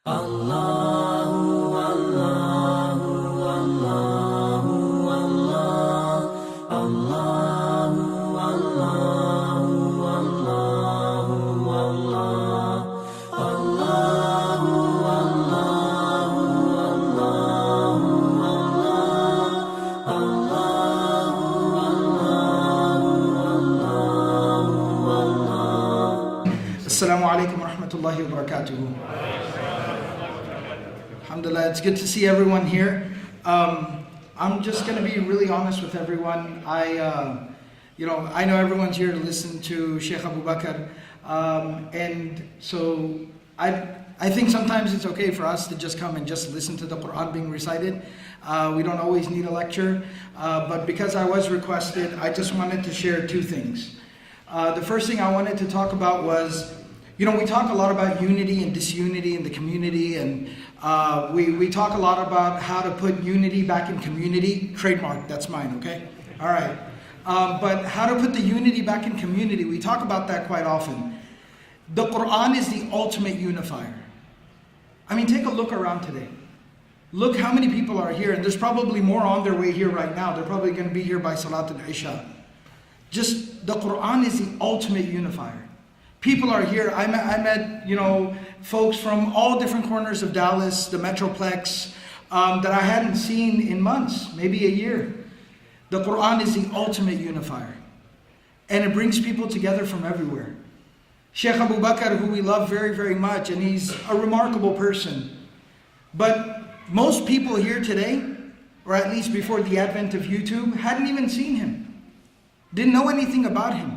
Allahu, Allahu, Allahu, Allah, Allahu, Allahu, Allahu, Allah, Allahu, Allahu, Allahu, Allah. Assalamu alaikum wa rahmatullahi wa barakatuhu. Alhamdulillah, it's good to see everyone here. I'm just going to be really honest with everyone. I know everyone's here to listen to Shaykh Abu Bakr, and so I think sometimes it's okay for us to just come and just listen to the Quran being recited. We don't always need a lecture, but because I was requested, I just wanted to share two things. The first thing I wanted to talk about was, we talk a lot about unity and disunity in the community, and we talk a lot about how to put unity back in community. Trademark, that's mine, okay? All right. But how to put the unity back in community, we talk about that quite often. The Quran is the ultimate unifier. I mean, take a look around today. Look how many people are here, and there's probably more on their way here right now. They're probably going to be here by Salat al-Isha. Just, the Quran is the ultimate unifier. People are here. I met folks from all different corners of Dallas, the Metroplex, that I hadn't seen in months, maybe a year. The Quran is the ultimate unifier. And it brings people together from everywhere. Shaykh Abu Bakr, who we love very, very much, and he's a remarkable person. But most people here today, or at least before the advent of YouTube, hadn't even seen him. Didn't know anything about him.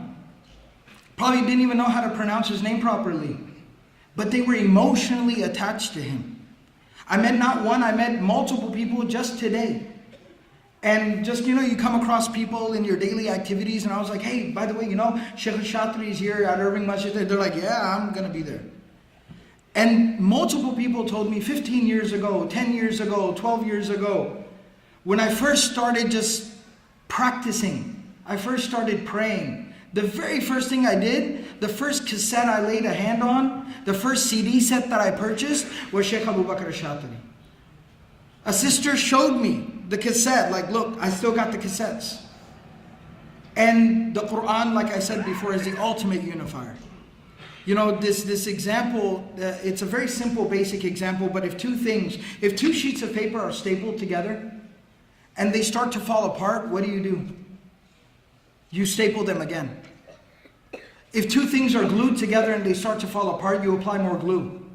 Probably didn't even know how to pronounce his name properly. But they were emotionally attached to him. I met not one, I met multiple people just today. And just, you come across people in your daily activities, and I was like, hey, by the way, Shaykh Shatri is here at Irving Masjid. They're like, yeah, I'm going to be there. And multiple people told me 15 years ago, 10 years ago, 12 years ago, when I first started just practicing, I first started praying. The very first thing I did, the first cassette I laid a hand on, the first CD set that I purchased was Shaykh Abu Bakr Shatri. A sister showed me the cassette, like, look, I still got the cassettes. And the Quran, like I said before, is the ultimate unifier. This example, it's a very simple, basic example, but if two sheets of paper are stapled together and they start to fall apart, what do? You staple them again. If two things are glued together and they start to fall apart, you apply more glue.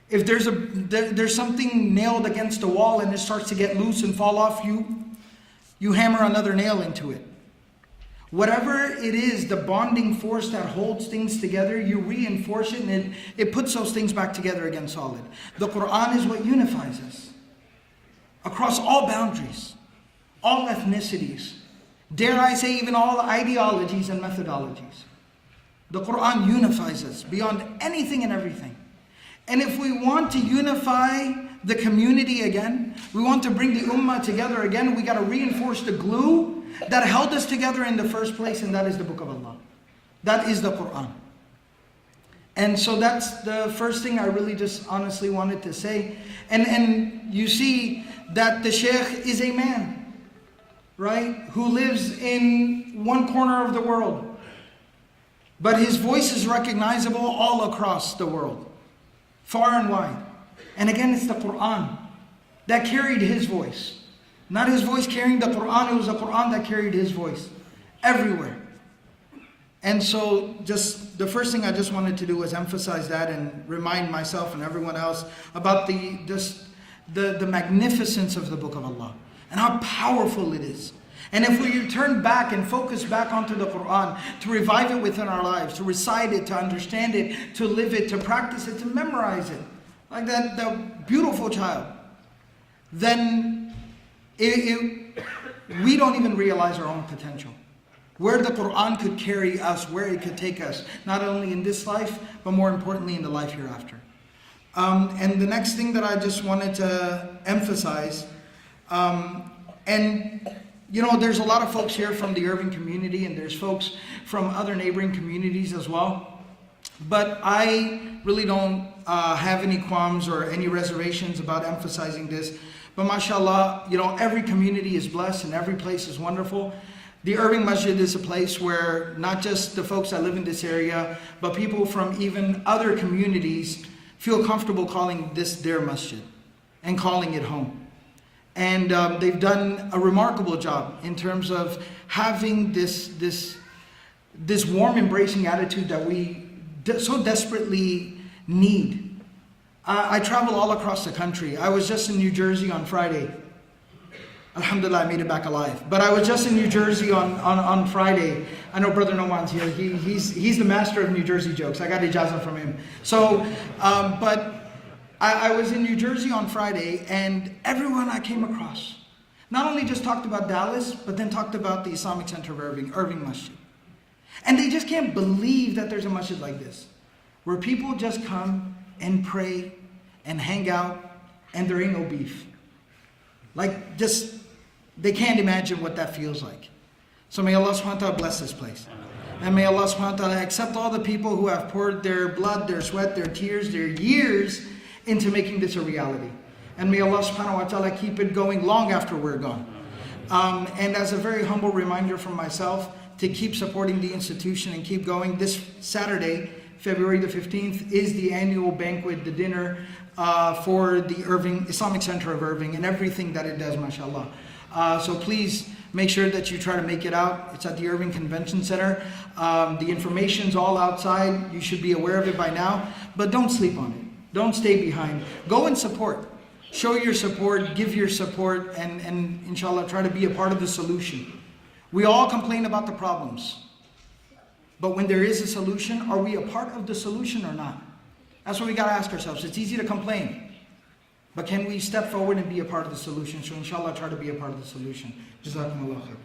If there's something nailed against a wall and it starts to get loose and fall off, you hammer another nail into it. Whatever it is, the bonding force that holds things together, you reinforce it, and it puts those things back together again solid. The Quran is what unifies us across all boundaries, all ethnicities. Dare I say, even all ideologies and methodologies. The Quran unifies us beyond anything and everything. And if we want to unify the community again, we want to bring the ummah together again, we got to reinforce the glue that held us together in the first place, and that is the Book of Allah. That is the Quran. And so that's the first thing I really just honestly wanted to say. And you see that the Shaykh is a man, right, who lives in one corner of the world. But his voice is recognizable all across the world, far and wide. And again, it's the Quran that carried his voice. Not his voice carrying the Quran, it was the Quran that carried his voice everywhere. And so just the first thing I just wanted to do was emphasize that and remind myself and everyone else about the magnificence of the Book of Allah and how powerful it is. And if we turn back and focus back onto the Quran, to revive it within our lives, to recite it, to understand it, to live it, to practice it, to memorize it, like that beautiful child, then we don't even realize our own potential. Where the Quran could carry us, where it could take us, not only in this life, but more importantly in the life hereafter. And the next thing that I just wanted to emphasize, there's a lot of folks here from the Irving community, and there's folks from other neighboring communities as well. But I really don't have any qualms or any reservations about emphasizing this. But mashallah, every community is blessed and every place is wonderful. The Irving Masjid is a place where not just the folks that live in this area, but people from even other communities feel comfortable calling this their masjid and calling it home. And they've done a remarkable job in terms of having this warm, embracing attitude that we so desperately need. I travel all across the country. I was just in New Jersey on Friday. Alhamdulillah, I made it back alive. But I was just in New Jersey on Friday. I know Brother Noman's here. He's the master of New Jersey jokes. I got ijazah from him. So, but I was in New Jersey on Friday, and everyone I came across not only just talked about Dallas, but then talked about the Islamic Center of Irving, Irving Masjid. And they just can't believe that there's a masjid like this, where people just come and pray and hang out, and there ain't no beef. Like, just, they can't imagine what that feels like. So may Allah subhanahu wa ta'ala bless this place. And may Allah subhanahu wa ta'ala accept all the people who have poured their blood, their sweat, their tears, their years into making this a reality. And may Allah subhanahu wa ta'ala keep it going long after we're gone. And as a very humble reminder from myself, to keep supporting the institution and keep going, this Saturday, February the 15th, is the annual banquet, the dinner for the Islamic Center of Irving and everything that it does, mashallah. So please make sure that you try to make it out. It's at the Irving Convention Center. The information's all outside. You should be aware of it by now. But don't sleep on it. Don't stay behind. Go and support. Show your support, give your support, and inshallah try to be a part of the solution. We all complain about the problems. But when there is a solution, are we a part of the solution or not? That's what we got to ask ourselves. It's easy to complain. But can we step forward and be a part of the solution? So inshallah, try to be a part of the solution. Jazakumullah khair.